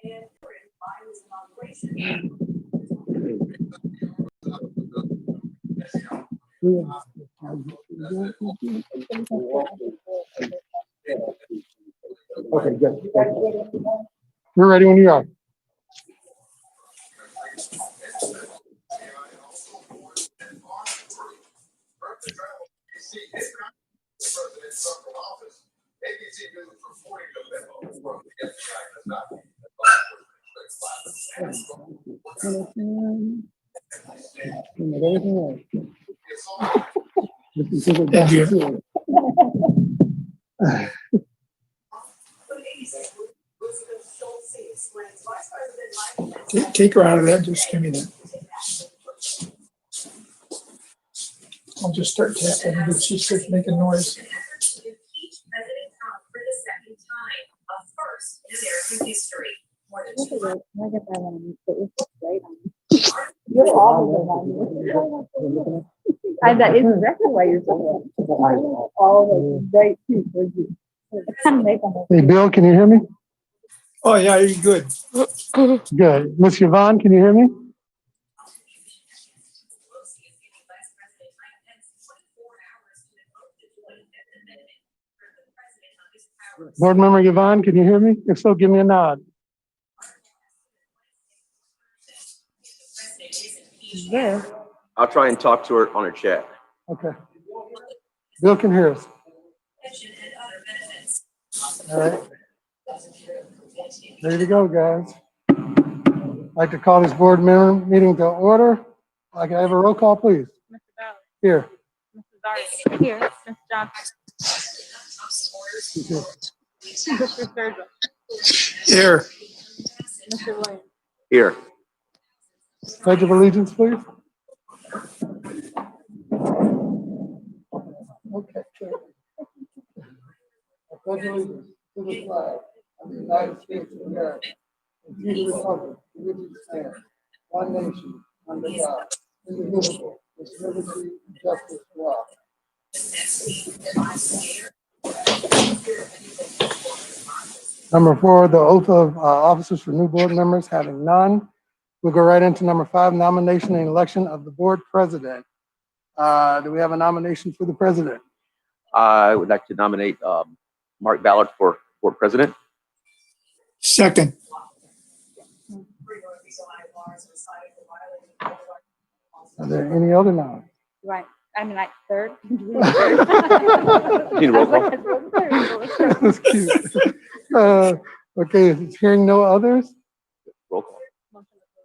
Okay, good. We're ready when you are. Take her out of that. Just give me that. I'll just start tapping and she starts making noise. I bet it's exactly why you're so all the right too. Hey, Bill, can you hear me? Oh, yeah, you're good. Good. Miss Yvonne, can you hear me? Board Member Yvonne, can you hear me? If so, give me a nod. Yeah. I'll try and talk to her on her chat. Okay. Bill can hear us. All right. Ready to go, guys. I'd like to call this board meeting to order. Can I have a roll call, please? Mr. Ballard. Here. Mrs. Darius. Here. Mr. Johnson. Mr. Sturgill. Here. Mr. Williams. Here. Pledge of allegiance, please. Okay. I pledge allegiance to the flag of the United States of America and to the republic for which it stands, one nation, under God, indivisible, with liberty and justice for all. Number 4, the oath of officers for new board members, having none. We'll go right into number 5, nomination and election of the board president. Do we have a nomination for the president? I would like to nominate Mark Ballard for board president. Second. Are there any other nominations? Right. I mean, like third. Need a roll call? That's cute. Okay, hearing no others, Roll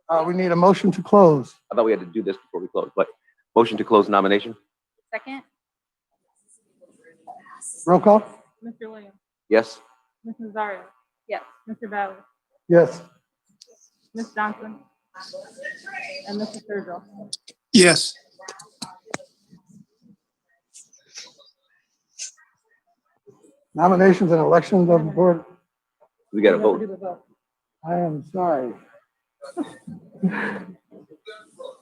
call. we need a motion to close. I thought we had to do this before we close, but motion to close nomination. Second. Roll call? Mr. Williams. Yes. Mrs. Zaria. Yes. Mr. Ballard. Yes. Ms. Johnson. And Mr. Sturgill. Yes. Nominations and elections of the board. We got to vote. I am sorry.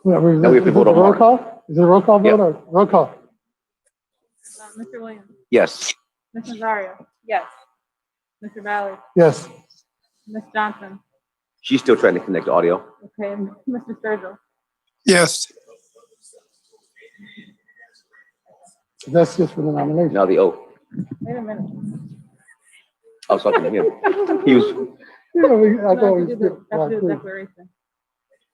Now we have to vote on roll Mark. call? Is it a roll call vote Yep. or roll call? Mr. Williams. Yes. Mrs. Zaria. Yes. Mr. Ballard. Yes. Ms. Johnson. She's still trying to connect to audio. Okay. Mr. Sturgill. Yes. That's just for the nomination. Now the oath. Wait a minute. I was talking to him. He was. Yeah, I thought we Have to do the declaration.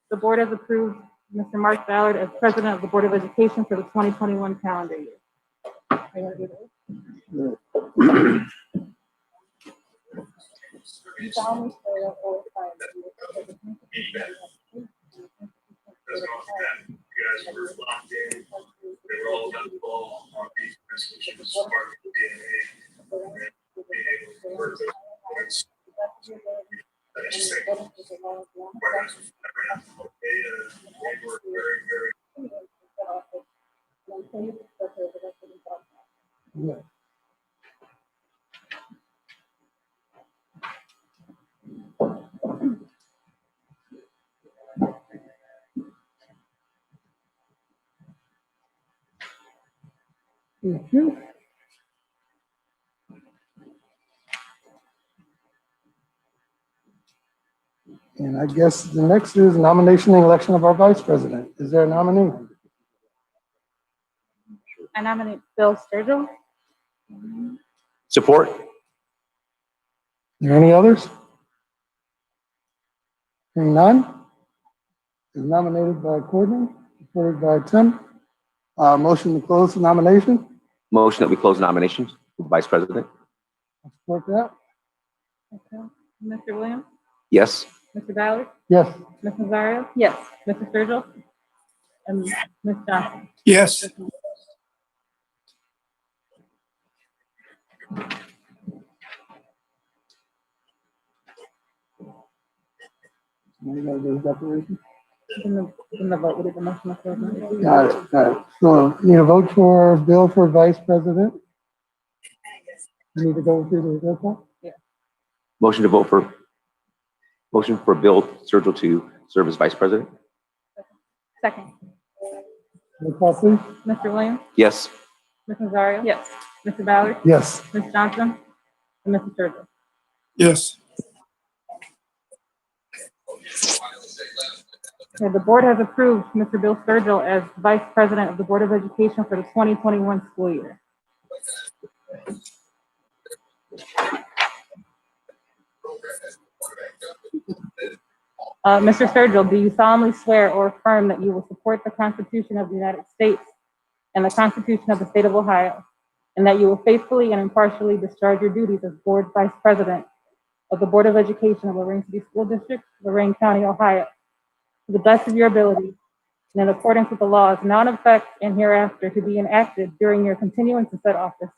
The board has approved Mr. Mark Ballard as president of the Board of Education for the 2021 calendar year. Are you gonna do this? You solemnly swear that all the time that you will support the Constitution of the United States. Yeah. Thank you. And I guess the next is nomination and election of our vice president. Is there a nominee? I nominate Bill Sturgill. Support? Are there any others? Hearing none, is nominated by Courtney, supported by Tim. Motion to close the nomination. Motion that we close nominations for the vice president? I support that. Okay. Mr. Williams, Yes. Mr. Ballard, Yes. Ms. Nazario? Yes. Mr. Sturgill? And Ms. Johnson? Yes. You gotta do the declaration. In the vote, we did the motion to close nominations. Got it, got it. So need a vote for Bill for vice president. You need to go through the roll call. Motion for Bill Sturgill to serve as vice president? Second. Roll call, please. Mr. Williams, Yes. Ms. Nazario? Yes. Mr. Ballard, Yes. Ms. Johnson, and Mr. Sturgill. Yes. Okay, the board has approved Mr. Bill Sturgill as Vice President of the Board of Education for the 2021 school year. Mr. Sturgill, do you solemnly swear or affirm that you will support the Constitution of the United States and the Constitution of the State of Ohio, and that you will faithfully and impartially discharge your duties as Board Vice President of the Board of Education of Lorain City School District, Lorain County, Ohio, to the best of your ability and in accordance with the laws now in effect and hereafter to be enacted during your continuance in said office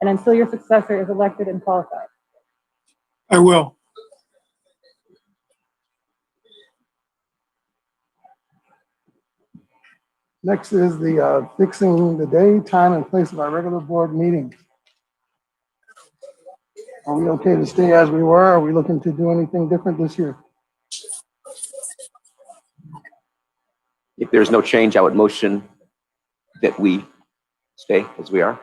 and until your successor is elected and qualified? I will. Next is the fixing the day, time, and place of our regular board meetings. Are we okay to stay as we were? Are we looking to do anything different this year? If there's no change, I would motion that we stay as we are.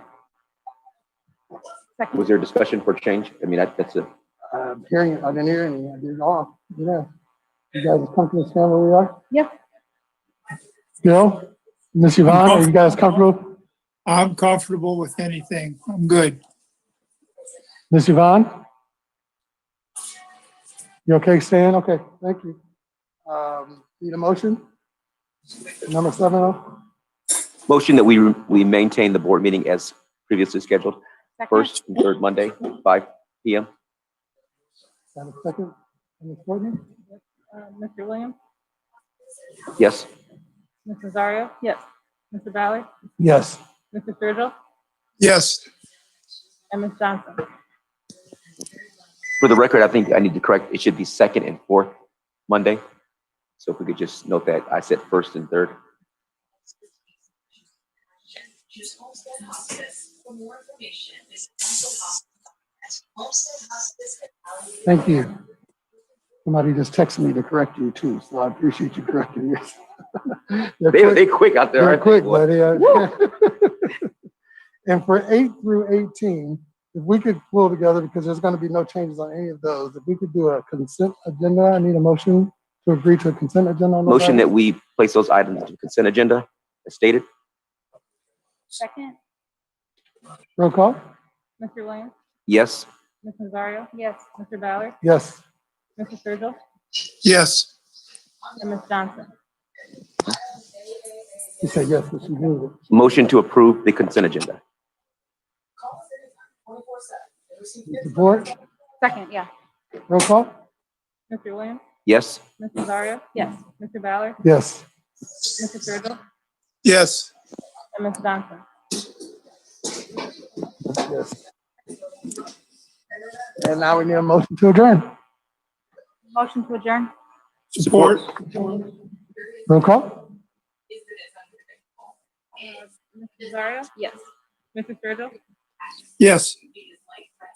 Second. Was there a discussion for change? I mean, that's a, Hearing it, I didn't hear any. I did it all. Yeah. You guys comfortable staying where we are? Yep. Bill, Miss Yvonne, are you guys comfortable? I'm comfortable with anything. I'm good. Miss Yvonne? You okay staying? Okay, thank you. Need a motion? Number 7. motion that we maintain the board meeting as previously scheduled, Second. first and third Monday, 5 p.m. Got a second? Ms. Courtney? Mr. Williams, Yes. Ms. Nazario? Yes. Mr. Ballard, Yes. Mr. Sturgill, Yes. and Ms. Johnson. For the record, I think I need to correct, it should be second and fourth Monday. So if we could just note that I said first and third. For more information, visit Homestead Hospice. Thank you. Somebody just texted me to correct you too, so I appreciate you correcting me. They quick out there. They're aren't quick, they, boy? buddy. And for 8 through 18, if we could pull together, because there's going to be no changes on any of those, if we could do a consent agenda, I need a motion to agree to a consent agenda on those Motion that items. we place those items to the consent agenda as stated. Second. Roll call? Mr. Williams, Yes. Ms. Nazario? Yes. Mr. Ballard, Yes. Mr. Sturgill, Yes. and Ms. Johnson. You said yes, but you moved it. Motion to approve the consent agenda. Support? Second, yeah. Roll call? Mr. Williams, Yes. Ms. Nazario? Yes. Mr. Ballard, Yes. Mr. Sturgill, Yes. and Ms. Johnson. Yes. And now we need a motion to adjourn. Motion to adjourn. Support. Roll call? Ms. Nazario? Yes. Mr. Sturgill, Yes.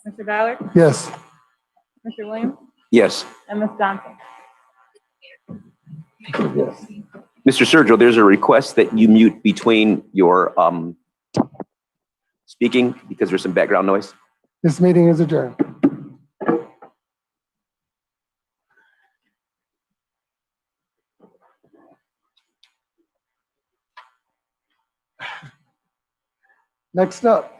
Mr. Ballard, Yes. Mr. Williams, Yes. and Ms. Johnson. Yes. Mr. Sergio, there's a request that you mute between your speaking because there's some background noise. This meeting is adjourned. Next up.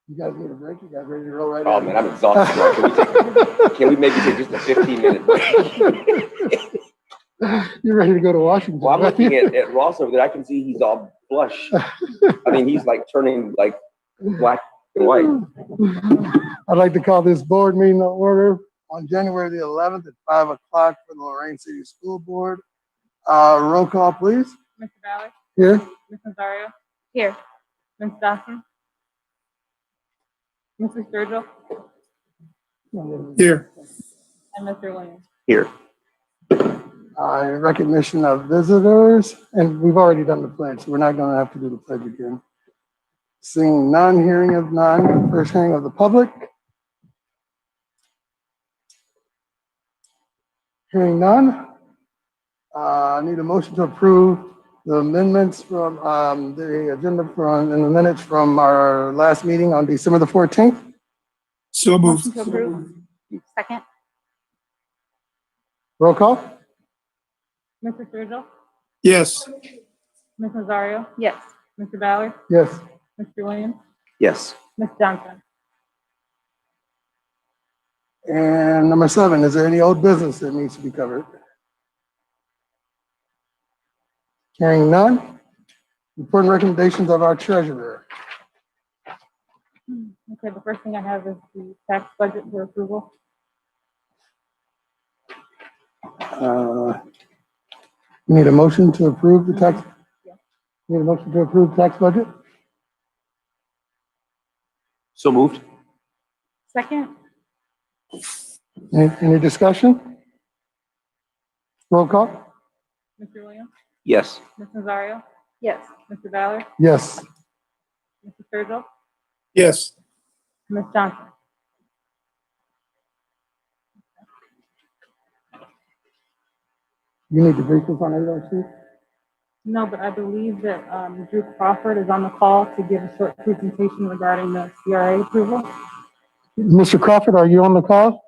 You guys need a break? You guys ready to roll right Oh, in? man, I'm exhausted. Can we maybe take just a 15-minute break? You're ready to go to Washington. Well, I'm right? looking at Ross over there. I can see he's all flush. I mean, he's like turning like black and white. I'd like to call this board meeting to order on January the 11th at 5 o'clock for the Lorain City School Board. Roll call, please. Mr. Ballard? Here. Ms. Nazario? Here. Ms. Dawson? Mr. Sturgill? Here. And Mr. Williams? Here. In recognition of visitors, and we've already done the pledge, so we're not going to have to do the pledge again. Seeing none, hearing of none, first hearing of the public. Hearing none, I need a motion to approve the amendments from the agenda from in the minutes from our last meeting on December the 14th. So moved. Motion to approve. Second. Roll call. Mr. Sturgill? Yes. Ms. Nazario? Yes. Mr. Ballard? Yes. Mr. Williams? Yes. Ms. Johnson? And number 7, is there any old business that needs to be covered? Hearing none, report and recommendations of our treasurer. Okay, the first thing I have is the tax budget for approval. You need a motion to approve the tax? Yeah. Need a motion to approve the tax budget? So moved. Second. Any discussion? Roll call? Mr. Williams? Yes. Ms. Nazario? Yes. Mr. Ballard? Yes. Mr. Sturgill? Yes. Ms. Johnson? You need to brief us on ARC? No, but I believe that Drew Crawford is on the call to give a short presentation regarding the CRA approval. Mr. Crawford, are you on the call?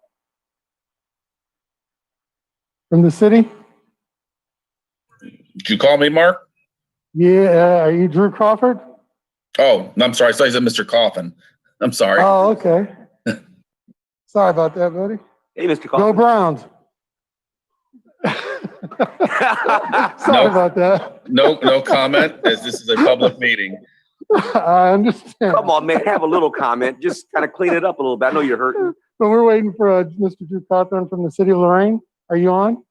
From the city? Did you call me, Mark? Yeah, are you Drew Crawford? Oh, I'm sorry. I thought you said Mr. Coffin. I'm sorry. Oh, okay. Sorry about that, buddy. Hey, Mr. Go Coffin. Browns. Sorry No. about that. No comment, as this is a public meeting. I understand. Come on, man. Have a little comment. Just kind of clean it up a little bit. I know you're hurting. But we're waiting for Mr. Drew Cawthorn from the city of Lorain. Are you on?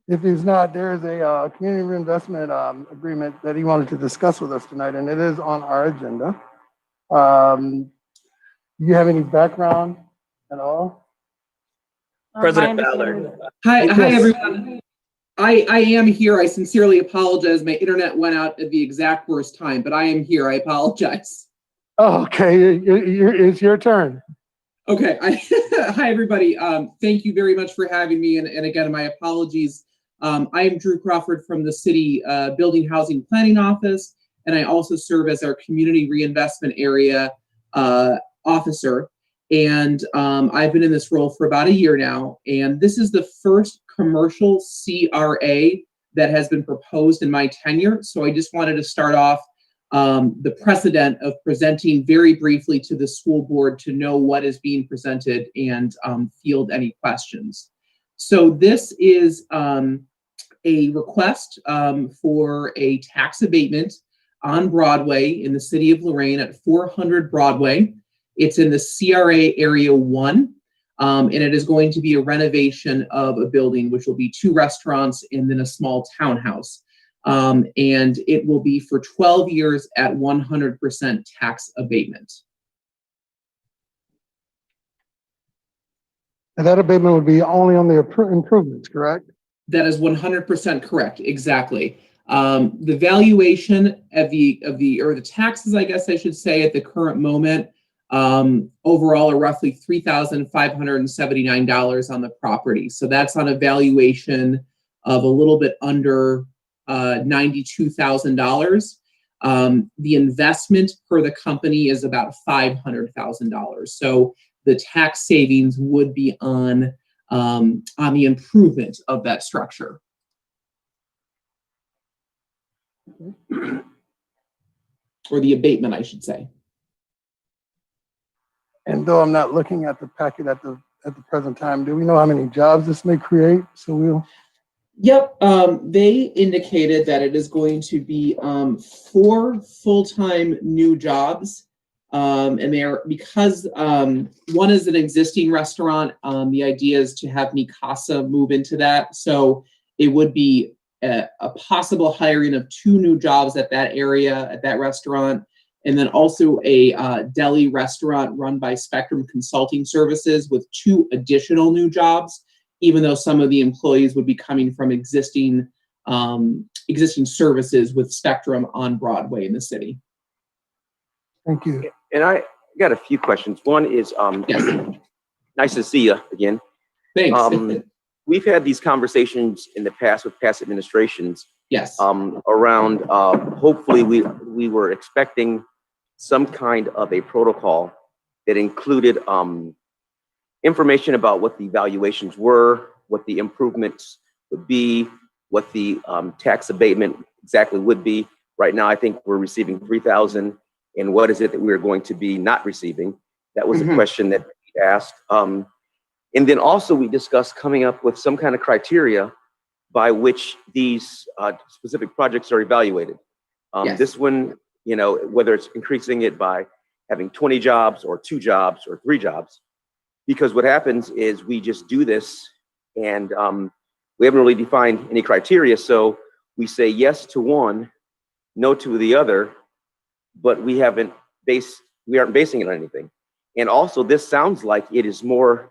If he's not, there is a community reinvestment agreement that he wanted to discuss with us tonight, and it is on our agenda. Do you have any background at all? President My Ballard. understanding is- Hi, Yes. everyone. I am here. I sincerely apologize. My internet went out at the exact worst time, but I am here. I apologize. Oh, okay, it's your turn. Okay. Hi, everybody. Thank you very much for having me. And again, my apologies. I am Drew Crawford from the City Building Housing Planning Office, and I also serve as our Community Reinvestment Area Officer. And I've been in this role for about a year now, and this is the first commercial CRA that has been proposed in my tenure. So I just wanted to start off the precedent of presenting very briefly to the school board to know what is being presented and field any questions. So this is a request for a tax abatement on Broadway in the city of Lorain at 400 Broadway. It's in the CRA Area 1, and it is going to be a renovation of a building, which will be 2 restaurants and then a small townhouse. And it will be for 12 years at 100% tax abatement. And that abatement would be only on the improvements, correct? That is 100% correct, exactly. The valuation of the taxes, I guess I should say, at the current moment, overall are roughly $3,579 on the property. So that's on a valuation of a little bit under $92,000. The investment per the company is about $500,000. So the tax savings would be on the improvement of that structure. Or the abatement, I should say. And though I'm not looking at the packet at the present time, do we know how many jobs this may create? So we'll. Yep, they indicated that it is going to be 4 full-time new jobs. And they're, because one is an existing restaurant, the idea is to have Mikasa move into that. So it would be a possible hiring of 2 new jobs at that area, at that restaurant. And then also a deli restaurant run by Spectrum Consulting Services with 2 additional new jobs, even though some of the employees would be coming from existing services with Spectrum on Broadway in the city. Thank you. And I got a few questions. One is, Yes. nice to see you again. Thanks. We've had these conversations in the past with past administrations Yes. around, hopefully we were expecting some kind of a protocol that included information about what the evaluations were, what the improvements would be, what the tax abatement exactly would be. Right now, I think we're receiving 3,000, and what is it that we're going to be not receiving? That was a question that we asked. And then also we discussed coming up with some kind of criteria by which these specific projects are evaluated. Yes. This one, you know, whether it's increasing it by having 20 jobs or 2 jobs or 3 jobs, because what happens is we just do this and we haven't really defined any criteria. So we say yes to one, no to the other, but we aren't basing it on anything. And also this sounds like it is more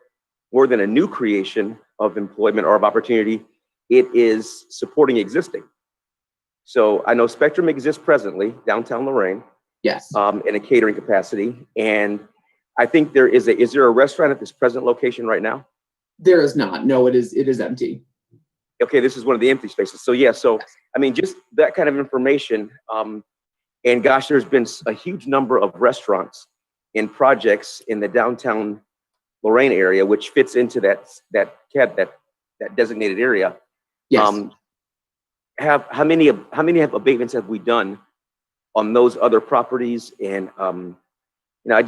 than a new creation of employment or of opportunity. It is supporting existing. So I know Spectrum exists presently downtown Lorain. Yes. In a catering capacity. And I think is there a restaurant at this present location right now? There is not. No, it is empty. Okay, this is one of the empty spaces. So yeah, so I mean, just that kind of information. And gosh, there's been a huge number of restaurants and projects in the downtown Lorain area, which fits into that designated area. Yes. How many abatements have we done on those other properties? And you know,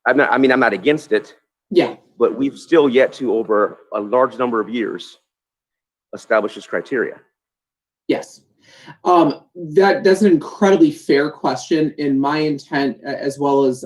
I'm not against it. Yeah. But we've still yet to, over a large number of years, establish this criteria. Yes. That's an incredibly fair question. And my intent, as well as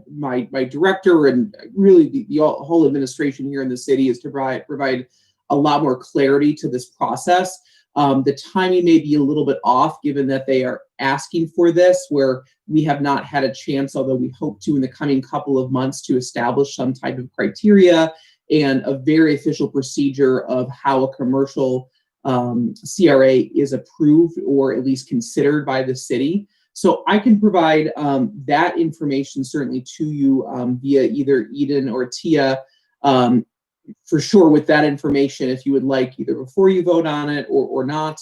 my director and really the whole administration here in the city, is to provide a lot more clarity to this process. The timing may be a little bit off, given that they are asking for this, where we have not had a chance, although we hope to in the coming couple of months, to establish some type of criteria and a very official procedure of how a commercial CRA is approved or at least considered by the city. So I can provide that information certainly to you via either Eden or Tia, for sure, with that information, if you would like, either before you vote on it or not.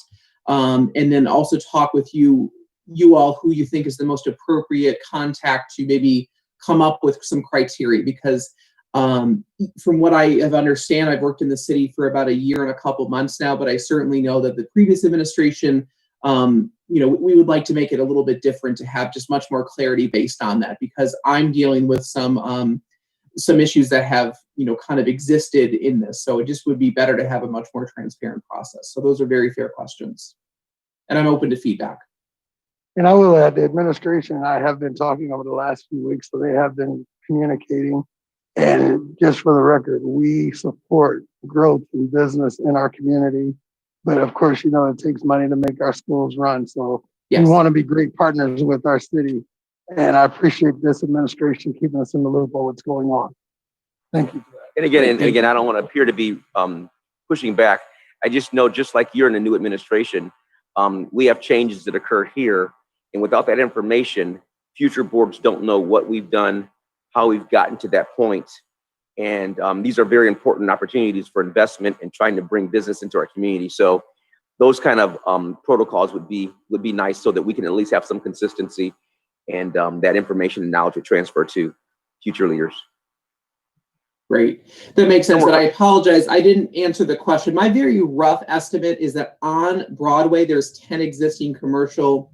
And then also talk with you all who you think is the most appropriate contact to maybe come up with some criteria, because from what I have understand, I've worked in the city for about a year and a couple months now, but I certainly know that the previous administration, you know, we would like to make it a little bit different to have just much more clarity based on that, because I'm dealing with some issues that have, you know, kind of existed in this. So it just would be better to have a much more transparent process. So those are very fair questions, and I'm open to feedback. And I will add, the administration and I have been talking over the last few weeks, so they have been communicating. And just for the record, we support growth in business in our community. But of course, you know, it takes money to make our schools run. So Yes. we want to be great partners with our city. And I appreciate this administration keeping us in the loop on what's going on. Thank you. And again, I don't want to appear to be pushing back. I just know, just like you're in a new administration, we have changes that occur here. And without that information, future boards don't know what we've done, how we've gotten to that point. And these are very important opportunities for investment and trying to bring business into our community. So those kind of protocols would be nice, so that we can at least have some consistency, and that information and knowledge would transfer to future leaders. Great. That makes sense. And I apologize, I didn't answer the question. My very rough estimate is that on Broadway, there's 10 existing commercial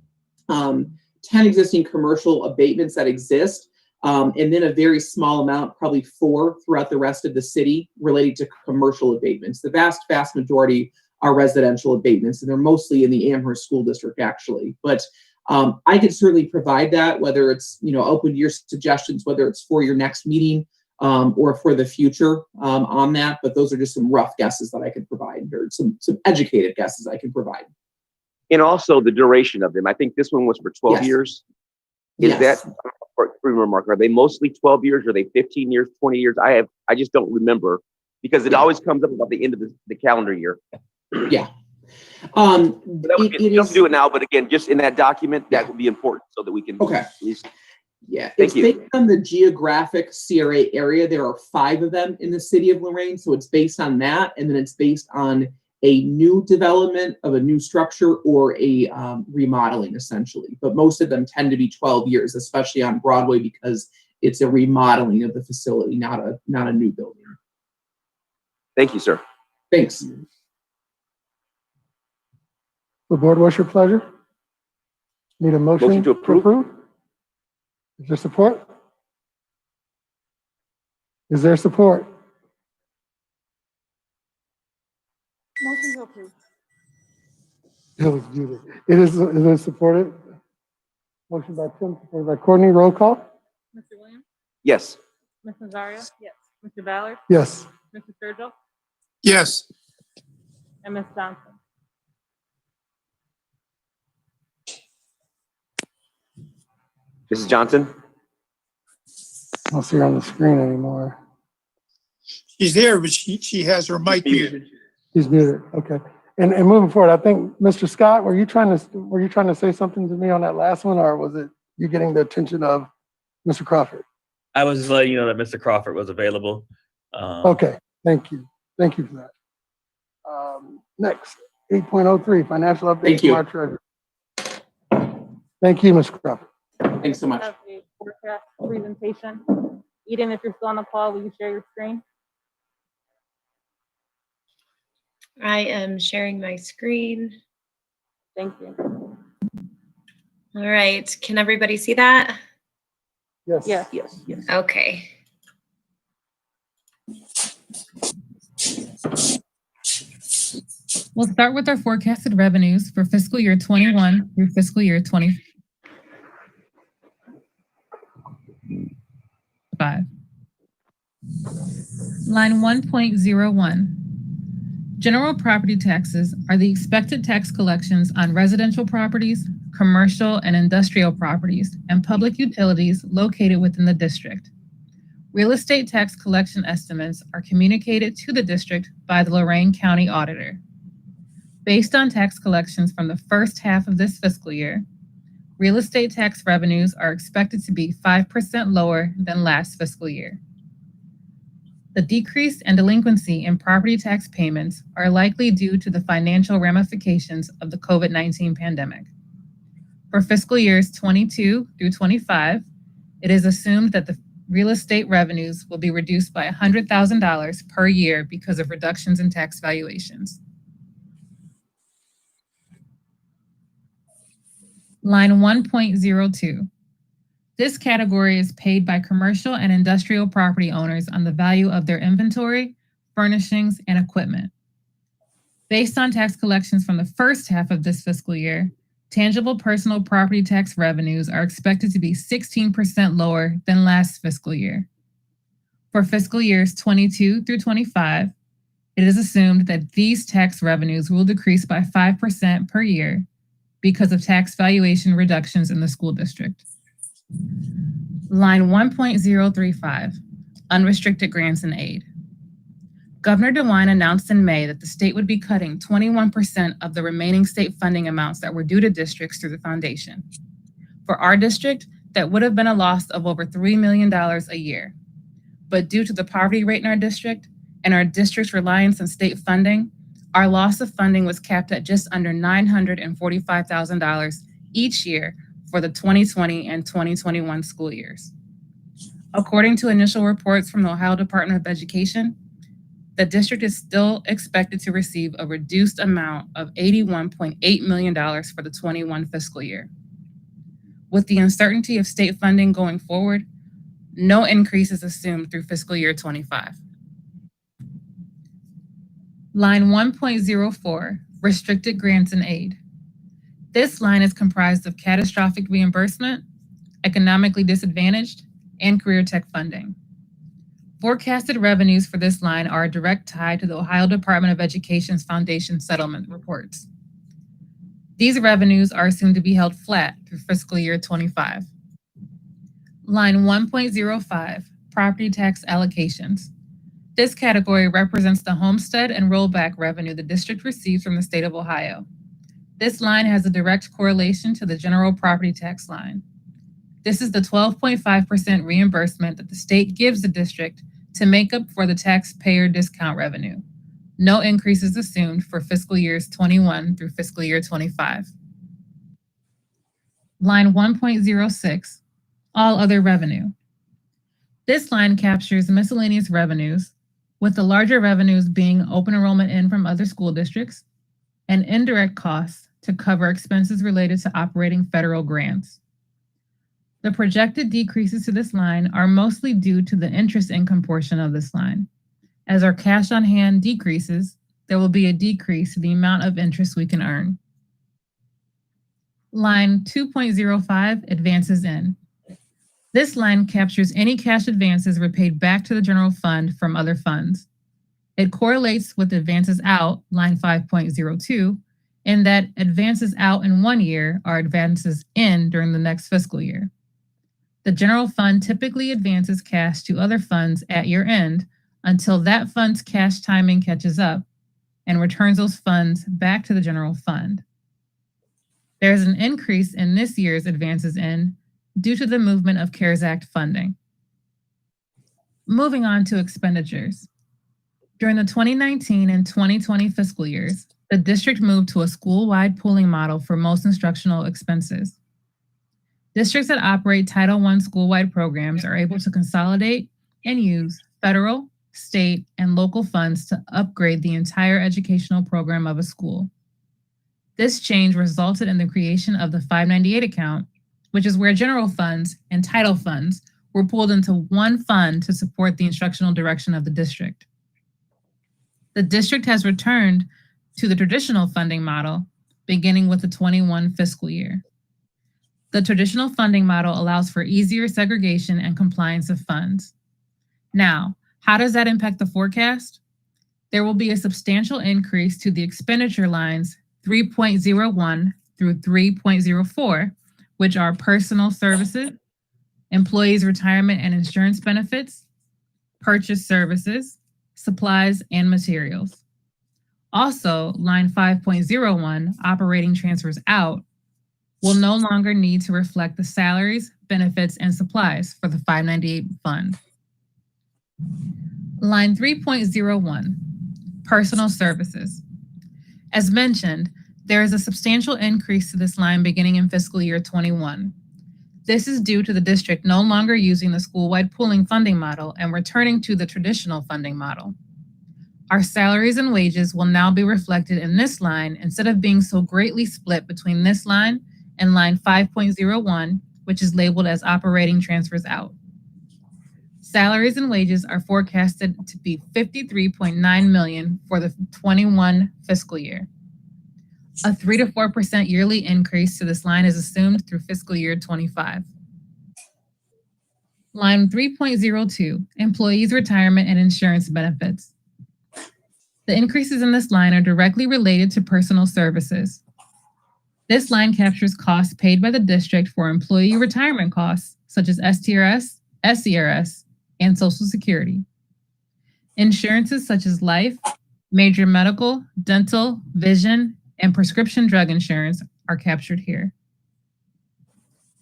10 existing commercial abatements that exist, and then a very small amount, probably 4 throughout the rest of the city related to commercial abatements. The vast majority are residential abatements, and they're mostly in the Amherst School District, actually. But I could certainly provide that, whether it's, open to your suggestions, whether it's for your next meeting or for the future on that. But those are just some rough guesses that I could provide, or some educated guesses I can provide. And also the duration of them. I think this one was for 12 Yes. years. Is Yes. that, remark, are they mostly 12 years? Are they 15 years, 20 years? I just don't remember, because it always comes up about the end of the calendar year. Yeah. That would be, It you don't have is- to do it now, but again, just in that document, that would be important so that we can Okay. at least. Yeah, Thank it's you. based on the geographic CRA area. There are 5 of them in the city of Lorain, so it's based on that, and then it's based on a new development of a new structure or a remodeling, essentially. But most of them tend to be 12 years, especially on Broadway, because it's a remodeling of the facility, not a new building. Thank you, sir. Thanks. The board, what's your pleasure? Need a motion? Motion to approve. Is there support? Is there support? Motion to approve. It was muted. Is it supported? Motion by Tim, supported by Courtney. Roll call? Mr. Williams? Yes. Ms. Nazario? Yes. Mr. Ballard? Yes. Mr. Sturgill? Yes. And Ms. Johnson? Mrs. Johnson? I don't see her on the screen anymore. She's there, but she has her mic muted. She's muted. Okay. And moving forward, I think, Mr. Scott, were you trying to say something to me on that last one, or was it you getting the attention of Mr. Crawford? I was just letting you know that Mr. Crawford was available. Okay. Thank you. Thank you for that. Next, 8.03, financial update Thank from you. our treasurer. Thank you, Mr. Crawford. Thanks so much. Have a forecast presentation. Eden, if you're still on the call, will you share your screen? I am sharing my screen. Thank you. All right, can everybody see that? Yes. Yes. Okay. We'll start with our forecasted revenues for fiscal year 21 through fiscal year 25. Line 1.01. General property taxes are the expected tax collections on residential properties, commercial and industrial properties, and public utilities located within the district. Real estate tax collection estimates are communicated to the district by the Lorain County Auditor. Based on tax collections from the first half of this fiscal year, real estate tax revenues are expected to be 5% lower than last fiscal year. The decrease and delinquency in property tax payments are likely due to the financial ramifications of the COVID-19 pandemic. For fiscal years 22 through 25, it is assumed that the real estate revenues will be reduced by $100,000 per year because of reductions in tax valuations. Line 1.02. This category is paid by commercial and industrial property owners on the value of their inventory, furnishings, and equipment. Based on tax collections from the first half of this fiscal year, tangible personal property tax revenues are expected to be 16% lower than last fiscal year. For fiscal years 22 through 25, it is assumed that these tax revenues will decrease by 5% per year because of tax valuation reductions in the school district. Line 1.035, unrestricted grants and aid. Governor DeWine announced in May that the state would be cutting 21% of the remaining state funding amounts that were due to districts through the foundation. For our district, that would have been a loss of over $3 million a year. But due to the poverty rate in our district and our district's reliance on state funding, our loss of funding was capped at just under $945,000 each year for the 2020 and 2021 school years. According to initial reports from the Ohio Department of Education, the district is still expected to receive a reduced amount of $81.8 million for the 21 fiscal year. With the uncertainty of state funding going forward, no increase is assumed through fiscal year 25. Line 1.04, restricted grants and aid. This line is comprised of catastrophic reimbursement, economically disadvantaged, and career tech funding. Forecasted revenues for this line are a direct tie to the Ohio Department of Education's foundation settlement reports. These revenues are assumed to be held flat through fiscal year 25. Line 1.05, property tax allocations. This category represents the homestead and rollback revenue the district receives from the state of Ohio. This line has a direct correlation to the general property tax line. This is the 12.5% reimbursement that the state gives the district to make up for the taxpayer discount revenue. No increase is assumed for fiscal years 21 through fiscal year 25. Line 1.06, all other revenue. This line captures miscellaneous revenues, with the larger revenues being open enrollment in from other school districts and indirect costs to cover expenses related to operating federal grants. The projected decreases to this line are mostly due to the interest income portion of this line. As our cash on hand decreases, there will be a decrease to the amount of interest we can earn. Line 2.05, advances in. This line captures any cash advances repaid back to the general fund from other funds. It correlates with advances out, line 5.02, in that advances out in 1 year are advances in during the next fiscal year. The general fund typically advances cash to other funds at year end until that fund's cash timing catches up and returns those funds back to the general fund. There is an increase in this year's advances in due to the movement of CARES Act funding. Moving on to expenditures. During the 2019 and 2020 fiscal years, the district moved to a school-wide pooling model for most instructional expenses. Districts that operate Title I school-wide programs are able to consolidate and use federal, state, and local funds to upgrade the entire educational program of a school. This change resulted in the creation of the 598 account, which is where general funds and title funds were pooled into one fund to support the instructional direction of the district. The district has returned to the traditional funding model, beginning with the 21 fiscal year. The traditional funding model allows for easier segregation and compliance of funds. Now, how does that impact the forecast? There will be a substantial increase to the expenditure lines 3.01 through 3.04, which are personal services, employees' retirement and insurance benefits, purchase services, supplies, and materials. Also, line 5.01, operating transfers out, will no longer need to reflect the salaries, benefits, and supplies for the 598 fund. Line 3.01, personal services. As mentioned, there is a substantial increase to this line beginning in fiscal year 21. This is due to the district no longer using the school-wide pooling funding model and returning to the traditional funding model. Our salaries and wages will now be reflected in this line instead of being so greatly split between this line and line 5.01, which is labeled as operating transfers out. Salaries and wages are forecasted to be $53.9 million for the 21 fiscal year. A 3 to 4% yearly increase to this line is assumed through fiscal year 25. Line 3.02, employees' retirement and insurance benefits. The increases in this line are directly related to personal services. This line captures costs paid by the district for employee retirement costs, such as STRS, SERS, and Social Security. Insurances such as life, major medical, dental, vision, and prescription drug insurance are captured here.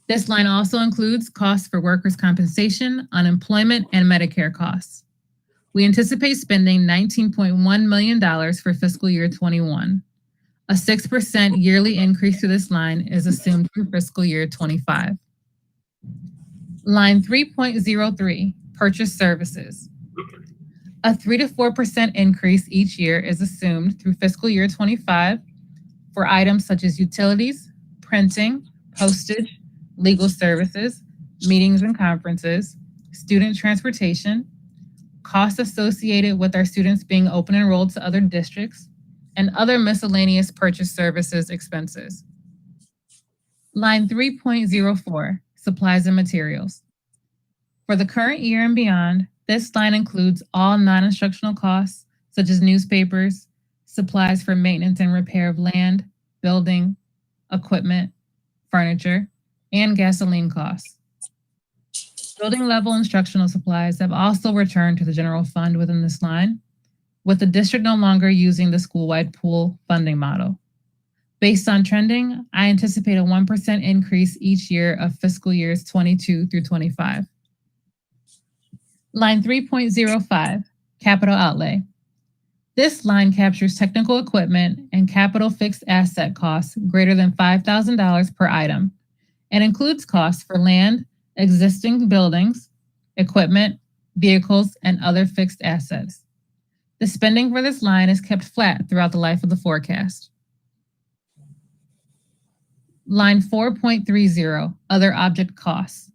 This line also includes costs for workers' compensation, unemployment, and Medicare costs. We anticipate spending $19.1 million for fiscal year 21. A 6% yearly increase to this line is assumed through fiscal year 25. Line 3.03, purchase services. A 3 to 4% increase each year is assumed through fiscal year 25 for items such as utilities, printing, postage, legal services, meetings and conferences, student transportation, costs associated with our students being open enrolled to other districts, and other miscellaneous purchase services expenses. Line 3.04, supplies and materials. For the current year and beyond, this line includes all non-instructional costs, such as newspapers, supplies for maintenance and repair of land, building, equipment, furniture, and gasoline costs. Building level instructional supplies have also returned to the general fund within this line, with the district no longer using the school-wide pool funding model. Based on trending, I anticipate a 1% increase each year of fiscal years 22 through 25. Line 3.05, capital outlay. This line captures technical equipment and capital fixed asset costs greater than $5,000 per item and includes costs for land, existing buildings, equipment, vehicles, and other fixed assets. The spending for this line is kept flat throughout the life of the forecast. Line 4.30, other object costs.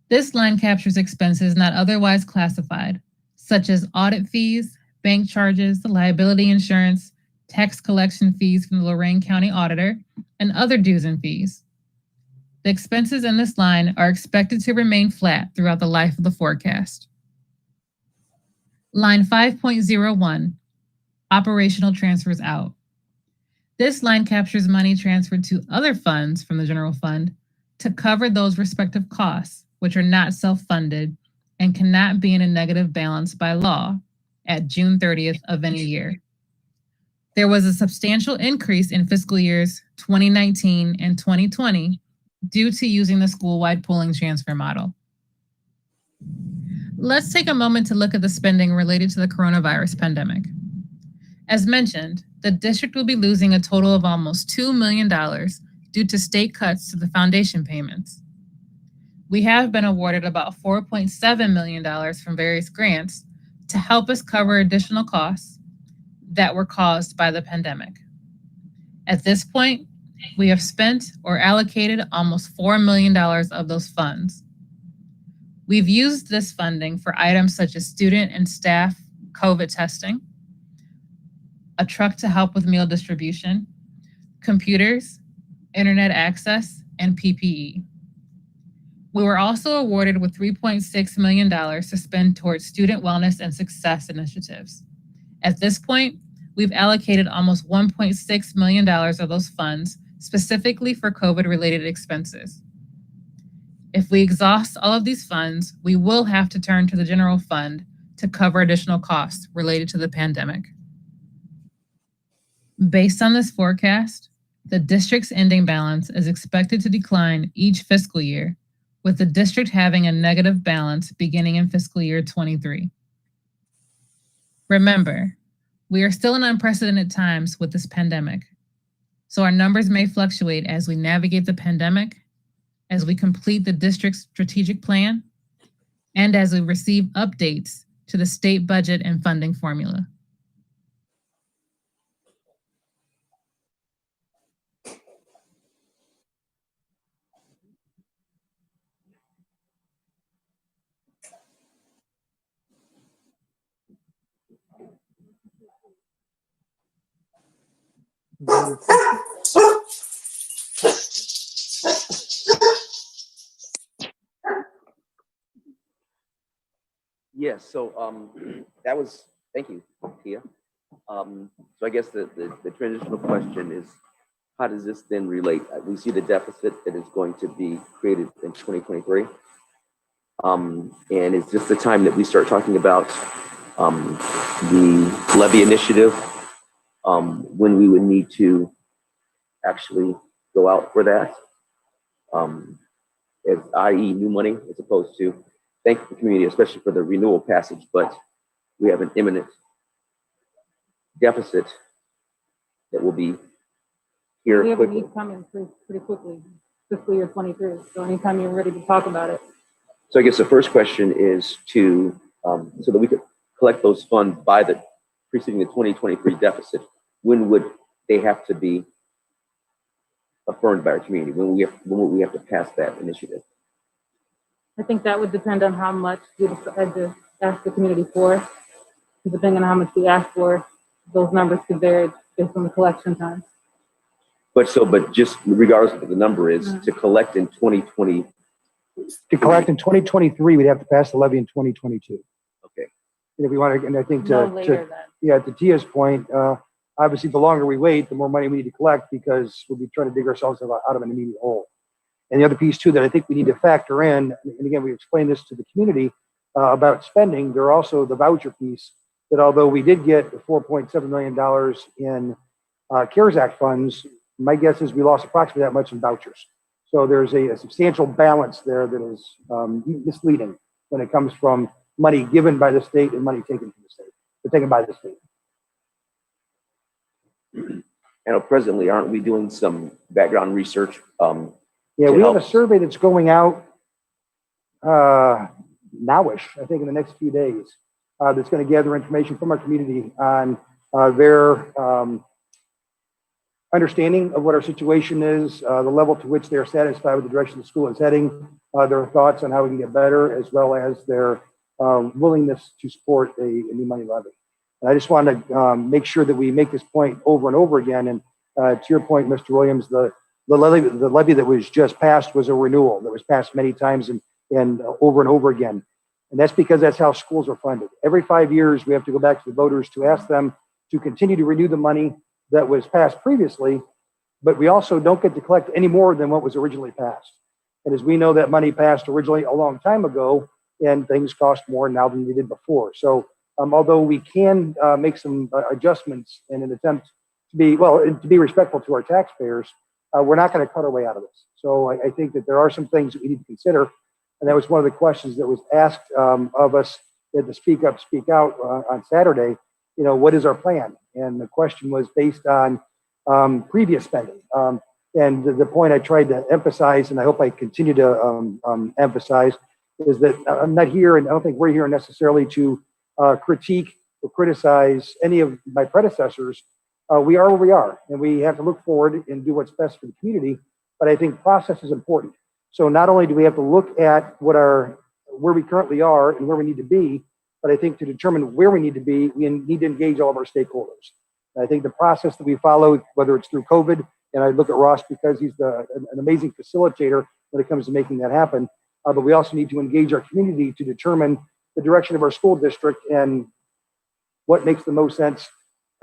This line captures expenses not otherwise classified, such as audit fees, bank charges, liability insurance, tax collection fees from the Lorain County Auditor, and other dues and fees. The expenses in this line are expected to remain flat throughout the life of the forecast. Line 5.01, operational transfers out. This line captures money transferred to other funds from the general fund to cover those respective costs, which are not self-funded and cannot be in a negative balance by law at June 30th of any year. There was a substantial increase in fiscal years 2019 and 2020 due to using the school-wide pooling transfer model. Let's take a moment to look at the spending related to the coronavirus pandemic. As mentioned, the district will be losing a total of almost $2 million due to state cuts to the foundation payments. We have been awarded about $4.7 million from various grants to help us cover additional costs that were caused by the pandemic. At this point, we have spent or allocated almost $4 million of those funds. We've used this funding for items such as student and staff COVID testing, a truck to help with meal distribution, computers, internet access, and PPE. We were also awarded with $3.6 million to spend towards student wellness and success initiatives. At this point, we've allocated almost $1.6 million of those funds specifically for COVID-related expenses. If we exhaust all of these funds, we will have to turn to the general fund to cover additional costs related to the pandemic. Based on this forecast, the district's ending balance is expected to decline each fiscal year, with the district having a negative balance beginning in fiscal year 23. Remember, we are still in unprecedented times with this pandemic, so our numbers may fluctuate as we navigate the pandemic, as we complete the district's strategic plan, and as we receive updates to the state budget and funding formula. Yes, so that was, thank you, Tia. So I guess the transitional question is, how does this then relate? We see the deficit that is going to be created in 2023. And is this the time that we start talking about the levy initiative, when we would need to actually go out for that, as i.e. new money, as opposed to thank the community, especially for the renewal passage, but we have an imminent deficit that will be here We have a quickly. need coming pretty quickly, fiscal year 23. So anytime you're ready to talk about it. So I guess the first question is to, so that we could collect those funds by the preceding the 2023 deficit, when would they have to be affirmed by our community? When will we have to pass that initiative? I think that would depend on how much we decide to ask the community for. Depending on how much we ask for, those numbers could vary based on the collection time. But just regardless of what the number is, to collect in 2020. To collect in 2023, we'd have to pass the levy in 2022. Okay. And if we want to, and I think No later than. to Tia's point, obviously the longer we wait, the more money we need to collect because we'll be trying to dig ourselves out of an immediate hole. And the other piece too that I think we need to factor in, and again, we explained this to the community about spending, there are also the voucher piece that although we did get $4.7 million in CARES Act funds, my guess is we lost approximately that much in vouchers. So there's a substantial balance there that is misleading when it comes from money given by the state and money taken from the state, or taken by the state. I know presently, aren't we doing some background research? Yeah, to we have help? a survey that's going out nowish, I think in the next few days, that's going to gather information from our community on their understanding of what our situation is, the level to which they're satisfied with the direction the school is heading, their thoughts on how we can get better, as well as their willingness to support a new money levy. And I just want to make sure that we make this point over and over again. And to your point, Mr. Williams, the levy that was just passed was a renewal that was passed many times and over again. And that's because that's how schools are funded. Every 5 years, we have to go back to the voters to ask them to continue to renew the money that was passed previously, but we also don't get to collect any more than what was originally passed. And as we know, that money passed originally a long time ago, and things cost more now than they did before. So although we can make some adjustments in an attempt to be respectful to our taxpayers, we're not going to cut our way out of this. So I think that there are some things that we need to consider. And that was one of the questions that was asked of us at the Speak Up, Speak Out on Saturday. You know, what is our plan? And the question was based on previous spending. And the point I tried to emphasize, and I hope I continue to emphasize, is that I'm not here, and I don't think we're here necessarily to critique or criticize any of my predecessors. We are where we are, and we have to look forward and do what's best for the community. But I think process is important. So not only do we have to look at where we currently are and where we need to be, but I think to determine where we need to be, we need to engage all of our stakeholders. And I think the process that we follow, whether it's through COVID, and I look at Ross because he's an amazing facilitator when it comes to making that happen, but we also need to engage our community to determine the direction of our school district and what makes the most sense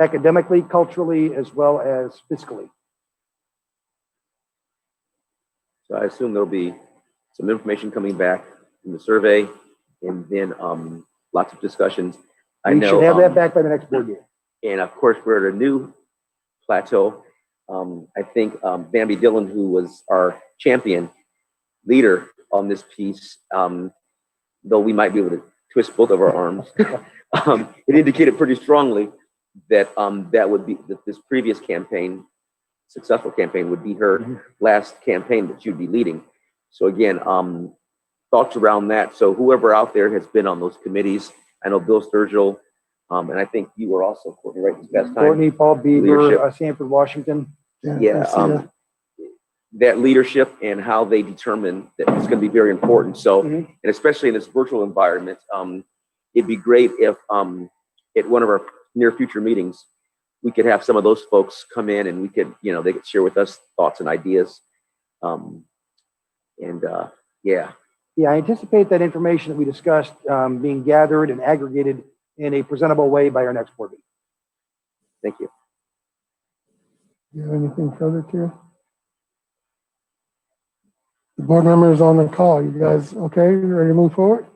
academically, culturally, as well as fiscally. So I assume there'll be some information coming back from the survey, and then lots of discussions. We should have that back by the next board meeting. And of course, we're at a new plateau. I think Bambi Dillon, who was our champion leader on this piece, though we might be able to twist both of our arms, it indicated pretty strongly that that this previous campaign, successful campaign, would be her last campaign that she'd be leading. So again, thoughts around that. So whoever out there has been on those committees, I know Bill Sturgill, and I think you were also, Courtney, right, this past time. Courtney, Paul Beaver, Leadership. Sanford, Washington. Yeah, that leadership and how they determine that it's going to be very important. So, and especially in this virtual environment, it'd be great if at one of our near future meetings, we could have some of those folks come in and we could, they could share with us thoughts and ideas. Yeah, I anticipate that information that we discussed being gathered and aggregated in a presentable way by our next board meeting. Thank you. You have anything further, Tia? The board members on the call, you guys okay? You ready to move forward?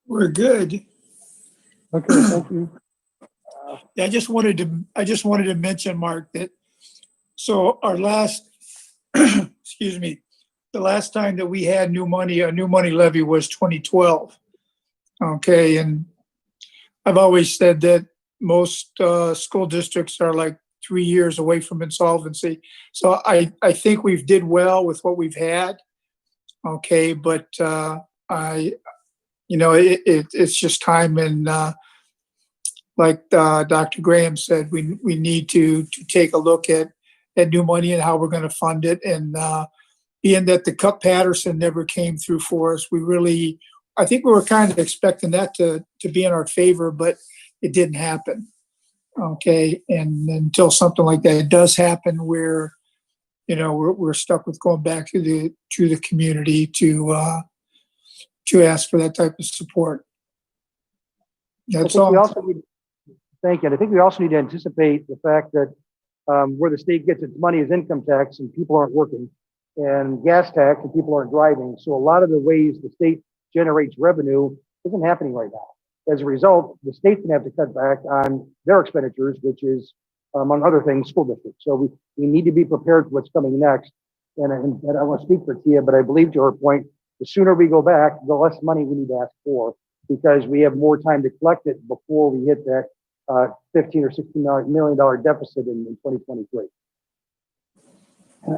We're good. Okay, thank you. I just wanted to mention, Mark, that so our last, excuse me, the last time that we had a new money levy was 2012. Okay, and I've always said that most school districts are like 3 years away from insolvency. So I think we've did well with what we've had. Okay, but it's just time, and like Dr. Graham said, we need to take a look at new money and how we're going to fund it. And being that the Cup Patterson never came through for us, I think we were kind of expecting that to be in our favor, but it didn't happen. Okay, and until something like that does happen, where we're stuck with going back to the community to ask for that type of support. That's all. Thank you. And I think we also need to anticipate the fact that where the state gets its money is income tax and people aren't working, and gas tax and people aren't driving. So a lot of the ways the state generates revenue isn't happening right now. As a result, the state's gonna have to cut back on their expenditures, which is, among other things, school districts. So we need to be prepared for what's coming next. And I don't want to speak for Tia, but I believe to her point, the sooner we go back, the less money we need to ask for, because we have more time to collect it before we hit that $15 or $16 million deficit in 2023.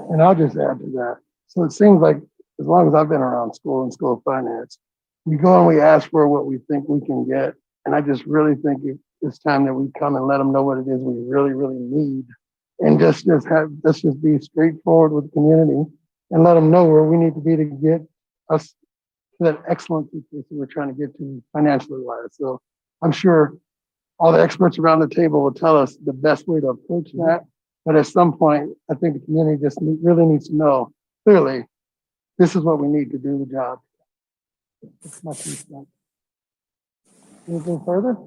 And I'll just add to that. So it seems like as long as I've been around school and school of finance, we go and we ask for what we think we can get. And I just really think it's time that we come and let them know what it is we really, really need. And let's just be straightforward with the community and let them know where we need to be to get us to that excellent situation we're trying to get to financially wise. So I'm sure all the experts around the table will tell us the best way to approach that. But at some point, I think the community just really needs to know clearly, this is what we need to do the job. That's my piece. Anything further?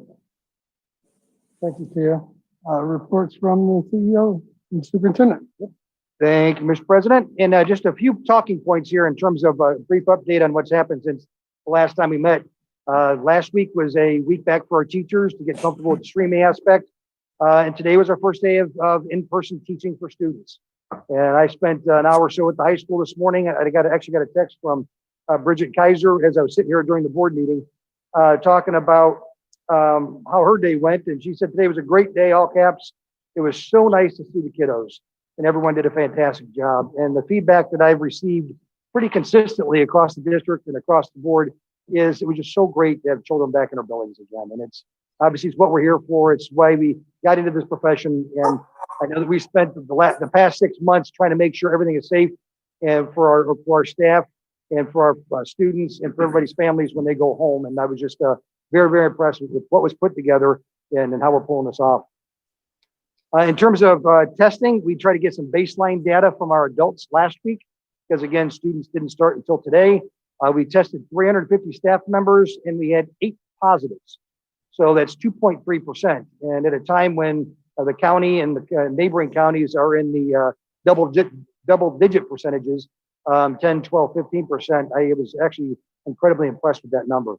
Thank you, Tia. Reports from the CEO and superintendent. Thank you, Mr. President. And just a few talking points here in terms of a brief update on what's happened since the last time we met. Last week was a week back for our teachers to get comfortable with the streaming aspect. And today was our first day of in-person teaching for students. And I spent an hour or so at the high school this morning. I actually got a text from Bridget Kaiser as I was sitting here during the board meeting, talking about how her day went. And she said today was a great day, all caps. It was so nice to see the kiddos, and everyone did a fantastic job. And the feedback that I've received pretty consistently across the district and across the board is it was just so great to have children back in our buildings again. And it's obviously it's what we're here for. It's why we got into this profession. And I know that we spent the past 6 months trying to make sure everything is safe and for our staff and for our students and for everybody's families when they go home. And I was just very, very impressed with what was put together and how we're pulling this off. In terms of testing, we tried to get some baseline data from our adults last week because, again, students didn't start until today. We tested 350 staff members and we had 8 positives. So that's 2.3%. And at a time when the county and the neighboring counties are in the double-digit percentages, 10, 12, 15%, I was actually incredibly impressed with that number.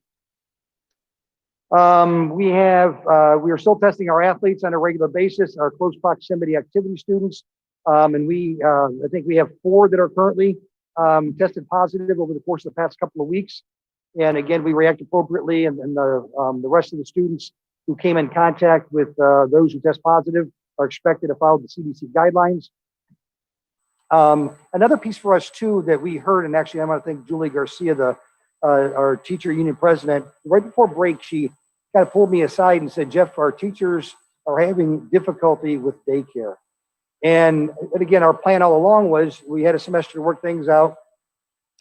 We are still testing our athletes on a regular basis, our close proximity activity students. And I think we have 4 that are currently tested positive over the course of the past couple of weeks. And again, we react appropriately, and the rest of the students who came in contact with those who test positive are expected to follow the CDC guidelines. Another piece for us too that we heard, and actually I want to thank Julie Garcia, our teacher union president, right before break, she kind of pulled me aside and said, Jeff, our teachers are having difficulty with daycare. And again, our plan all along was we had a semester to work things out.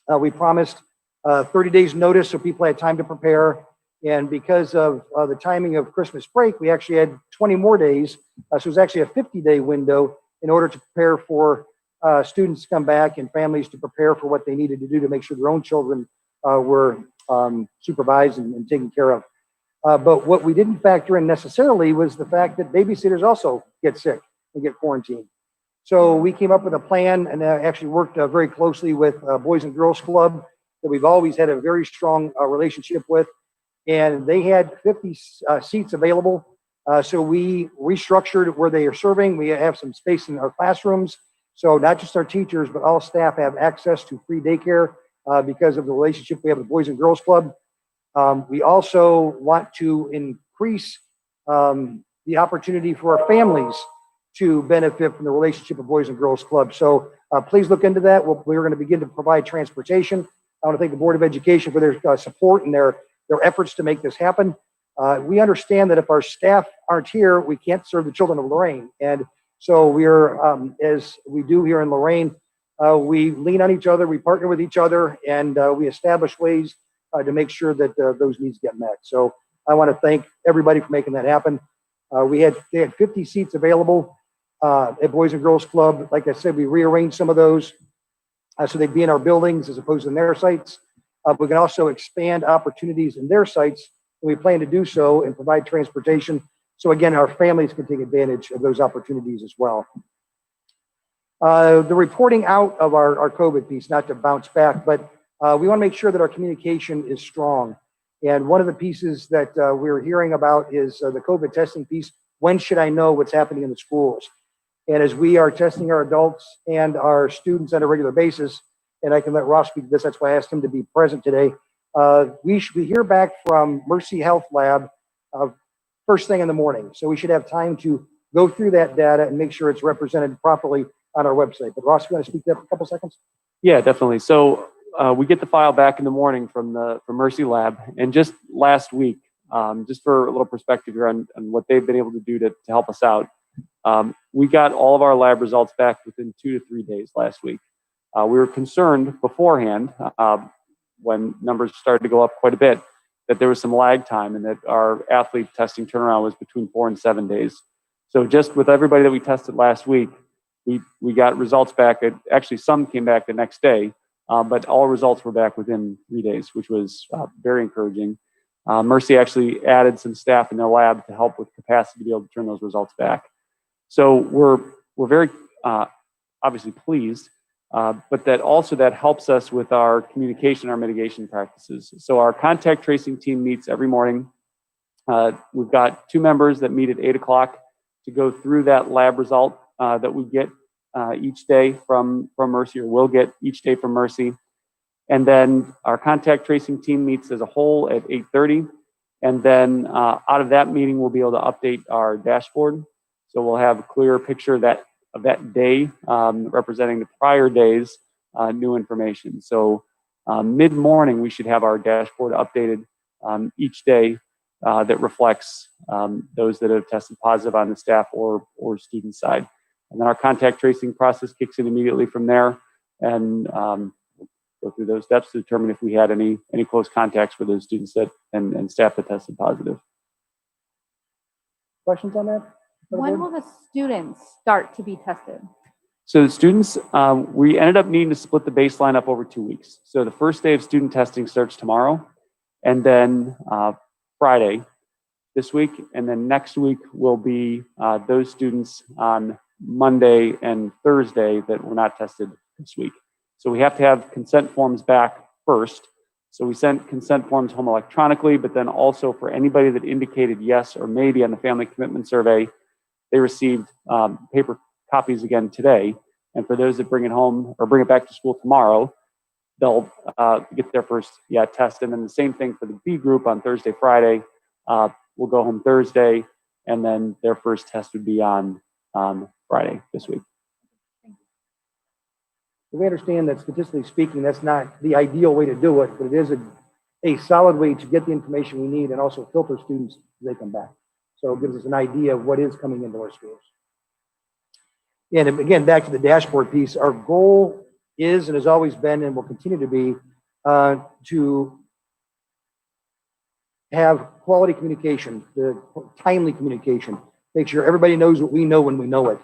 We promised 30 days notice so people had time to prepare. And because of the timing of Christmas break, we actually had 20 more days. So it was actually a 50-day window in order to prepare for students to come back and families to prepare for what they needed to do to make sure their own children were supervised and taken care of. But what we didn't factor in necessarily was the fact that babysitters also get sick and get quarantined. So we came up with a plan and actually worked very closely with Boys and Girls Club that we've always had a very strong relationship with. And they had 50 seats available. So we restructured where they are serving. We have some space in our classrooms. So not just our teachers, but all staff have access to free daycare because of the relationship we have with Boys and Girls Club. We also want to increase the opportunity for our families to benefit from the relationship of Boys and Girls Club. So please look into that. We're going to begin to provide transportation. I want to thank the Board of Education for their support and their efforts to make this happen. We understand that if our staff aren't here, we can't serve the children of Lorain. And So as we do here in Lorain, we lean on each other, we partner with each other, and we establish ways to make sure that those needs get met. So I want to thank everybody for making that happen. They had 50 seats available at Boys and Girls Club. Like I said, we rearranged some of those so they'd be in our buildings as opposed to in their sites. We can also expand opportunities in their sites, and we plan to do so and provide transportation. So again, our families can take advantage of those opportunities as well. The reporting out of our COVID piece, not to bounce back, but we want to make sure that our communication is strong. And one of the pieces that we're hearing about is the COVID testing piece. When should I know what's happening in the schools? And as we are testing our adults and our students on a regular basis, and I can let Ross speak to this, that's why I asked him to be present today. We hear back from Mercy Health Lab first thing in the morning. So we should have time to go through that data and make sure it's represented properly on our website. But Ross, you want to speak to that for a couple seconds? Yeah, definitely. So we get the file back in the morning from Mercy Lab, and just last week, just for a little perspective here on what they've been able to do to help us out, we got all of our lab results back within 2 to 3 days last week. We were concerned beforehand when numbers started to go up quite a bit that there was some lag time and that our athlete testing turnaround was between 4 and 7 days. So just with everybody that we tested last week, we got results back. Actually, some came back the next day, but all results were back within 3 days, which was very encouraging. Mercy actually added some staff in their lab to help with capacity to be able to turn those results back. So we're very obviously pleased, but that helps us with our communication, our mitigation practices. So our contact tracing team meets every morning. We've got 2 members that meet at 8 o'clock to go through that lab result that we get each day from Mercy, or will get each day from Mercy. And then our contact tracing team meets as a whole at 8:30. And then out of that meeting, we'll be able to update our dashboard. So we'll have a clearer picture of that day, representing the prior day's new information. So mid-morning, we should have our dashboard updated each day that reflects those that have tested positive on the staff or student side. And then our contact tracing process kicks in immediately from there, and go through those steps to determine if we had any close contacts with those students and staff that tested positive. Questions on that? When will the students start to be tested? So the students, we ended up needing to split the baseline up over 2 weeks. So the first day of student testing starts tomorrow, and then Friday this week, and then next week will be those students on Monday and Thursday that were not tested this week. So we have to have consent forms back first. So we sent consent forms home electronically, but then also for anybody that indicated yes or maybe on the family commitment survey, they received paper copies again today. And for those that bring it home or bring it back to school tomorrow, they'll get their first test. And then the same thing for the B group on Thursday, Friday. We'll go home Thursday, and then their first test would be on Friday this week. We understand that statistically speaking, that's not the ideal way to do it, but it is a solid way to get the information we need and also filter students as they come back. So it gives us an idea of what is coming into our schools. And again, back to the dashboard piece, our goal is and has always been and will continue to be to have quality communication, the timely communication, make sure everybody knows what we know when we know it.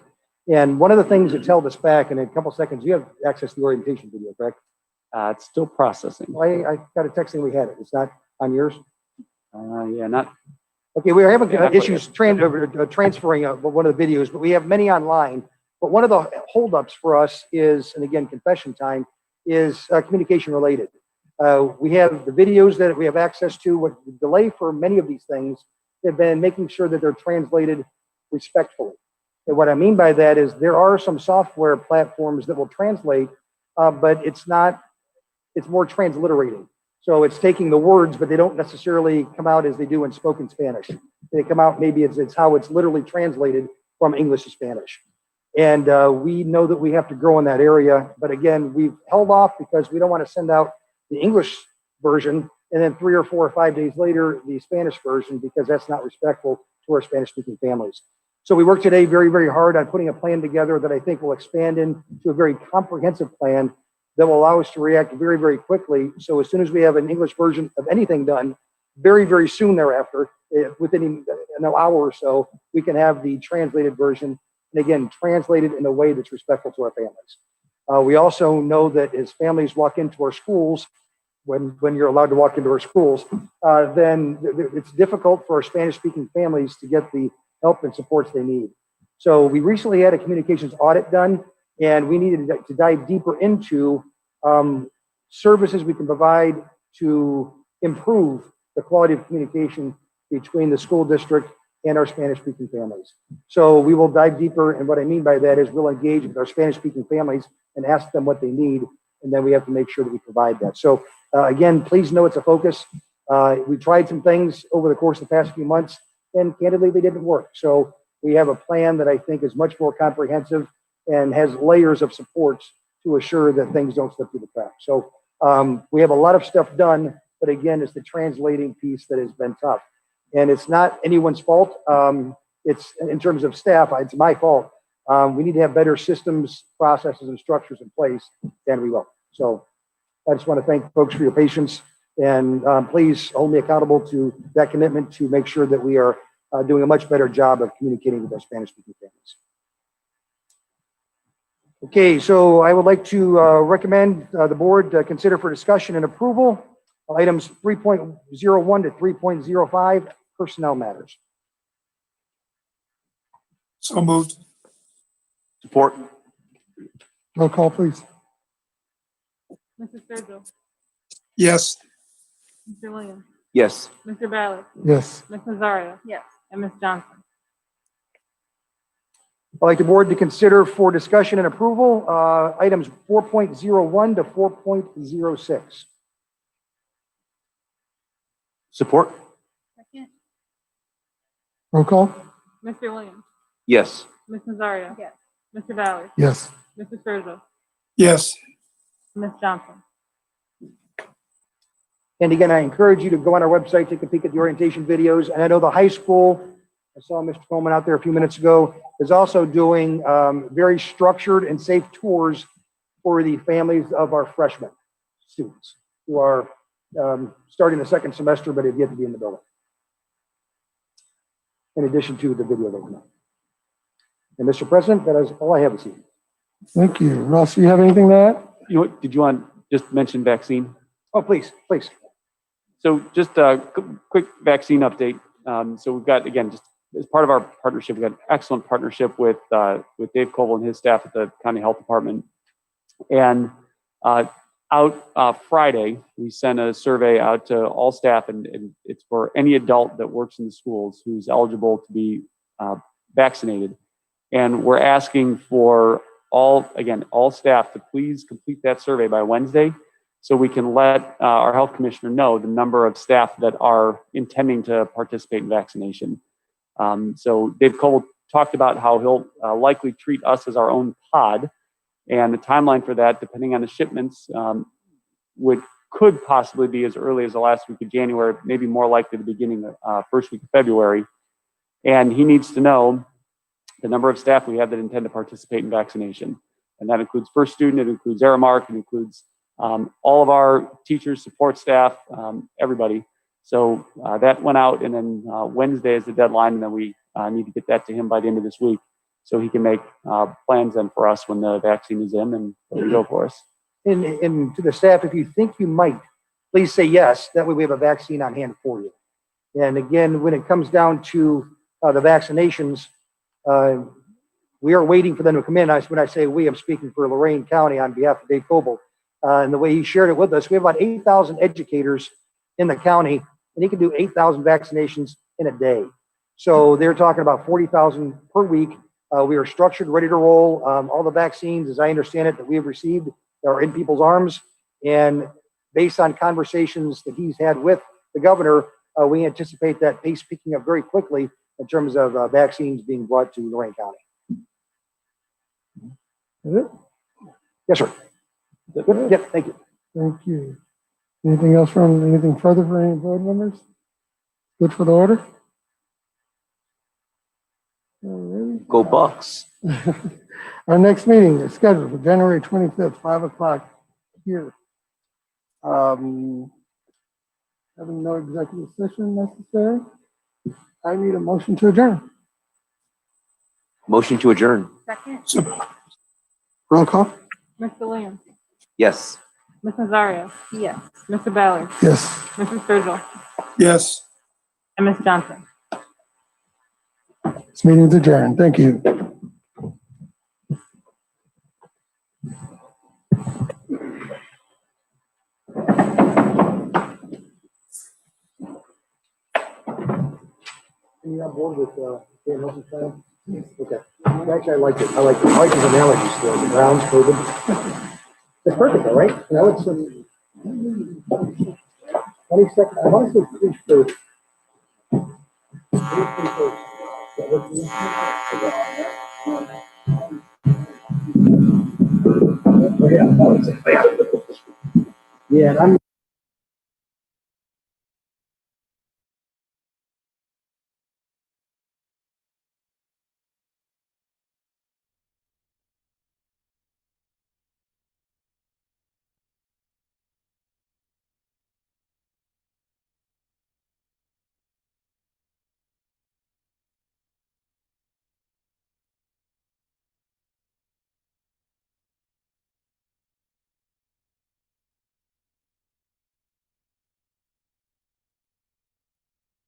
And one of the things that's held us back, in a couple seconds, you have access to the orientation video, correct? It's still processing. Well, I got a text saying we had it. It's not on yours? Yeah, not. Okay, we are having issues transferring one of the videos, but we have many online. But one of the holdups for us is, and again, confession time, is communication related. We have the videos that we have access to. What the delay for many of these things have been making sure that they're translated respectfully. And what I mean by that is there are some software platforms that will translate, but it's more transliterating. So it's taking the words, but they don't necessarily come out as they do in spoken Spanish. They come out, maybe it's how it's literally translated from English to Spanish. And we know that we have to grow in that area. But again, we've held off because we don't want to send out the English version and then 3 or 4 or 5 days later, the Spanish version, because that's not respectful to our Spanish speaking families. So we worked today very, very hard on putting a plan together that I think will expand into a very comprehensive plan that will allow us to react very, very quickly. So as soon as we have an English version of anything done, very, very soon thereafter, within an hour or so, we can have the translated version, and again, translated in a way that's respectful to our families. We also know that as families walk into our schools, when you're allowed to walk into our schools, then it's difficult for our Spanish-speaking families to get the help and supports they need. So we recently had a communications audit done, and we needed to dive deeper into services we can provide to improve the quality of communication between the school district and our Spanish-speaking families. So we will dive deeper, and what I mean by that is we'll engage with our Spanish-speaking families and ask them what they need, and then we have to make sure that we provide that. So again, please know it's a focus. We tried some things over the course of the past few months, and candidly, they didn't work. So we have a plan that I think is much more comprehensive and has layers of supports to assure that things don't slip through the cracks. So we have a lot of stuff done, but again, it's the translating piece that has been tough. And it's not anyone's fault. It's in terms of staff, it's my fault. We need to have better systems, processes, and structures in place, and we will. So I just want to thank folks for your patience, and please hold me accountable to that commitment to make sure that we are doing a much better job of communicating with our Spanish-speaking families. Okay, so I would like to recommend the board consider for discussion and approval items 3.01 to 3.05, personnel matters. So moved. Support. Roll call, please. Mr. Sturgill, Yes. Mr. Williams, Yes. Mr. Ballard, Yes. Ms. Nazario. Yes. And Ms. Johnson. I'd like the board to consider for discussion and approval items 4.01 to 4.06. Support. Second. Roll call. Mr. Williams, Yes. Ms. Nazario. Yes. Mr. Ballard, Yes. Mr. Sturgill, Yes. Ms. Johnson. And again, I encourage you to go on our website, take a peek at the orientation videos. And I know the high school, I saw Mr. Coleman out there a few minutes ago, is also doing very structured and safe tours for the families of our freshman students who are starting the second semester, but have yet to be in the building. In addition to the video that went on. And Mr. President, that is all I have this evening. Thank you. Ross, do you have anything to add? Did you want just mention vaccine? Oh, please, please. So just a quick vaccine update. So we've got, again, just as part of our partnership, we've got an excellent partnership with Dave Koval and his staff at the County Health Department. And Friday, we sent a survey out to all staff, and it's for any adult that works in the schools who's eligible to be vaccinated. And we're asking for all staff to please complete that survey by Wednesday, so we can let our health commissioner know the number of staff that are intending to participate in vaccination. So Dave Cole talked about how he'll likely treat us as our own pod, and the timeline for that, depending on the shipments, could possibly be as early as the last week of January, maybe more likely the beginning of first week of February. And he needs to know the number of staff we have that intend to participate in vaccination. And that includes first student, it includes Aramark, it includes all of our teachers, support staff, everybody. So that went out, and then Wednesday is the deadline, and then we need to get that to him by the end of this week so he can make plans then for us when the vaccine is in and ready to go for us. And to the staff, if you think you might, please say yes. That way we have a vaccine on hand for you. And again, when it comes down to the vaccinations, we are waiting for them to come in. When I say we, I'm speaking for Lorain County on behalf of Dave Koval. And the way he shared it with us, we have about 8,000 educators in the county, and he can do 8,000 vaccinations in a day. So they're talking about 40,000 per week. We are structured, ready to roll. All the vaccines, as I understand it, that we have received are in people's arms. And based on conversations that he's had with the governor, we anticipate that pace picking up very quickly in terms of vaccines being brought to Lorain County. Is it? Yes, sir. Yep, thank you. Thank you. Anything further for any board members? Good for the order? Go Bucks. Our next meeting is scheduled for January 25th, 5 o'clock here. Having no executive session necessary, I need a motion to adjourn. Motion to adjourn. Second, Roll call? Mr. Williams, Yes. Ms. Nazario, yes, Mr. Ballard, Yes. Mr. Sturgill, Yes. and Ms. Johnson. This meeting is adjourned. Thank you. Are you on board with, Dan Wilson's plan? Okay. Actually, I like it. I like his analogies, the Browns, COVID. It's perfect, though, right? You know, it's 20 seconds. I want to say finish first. Yeah, and I'm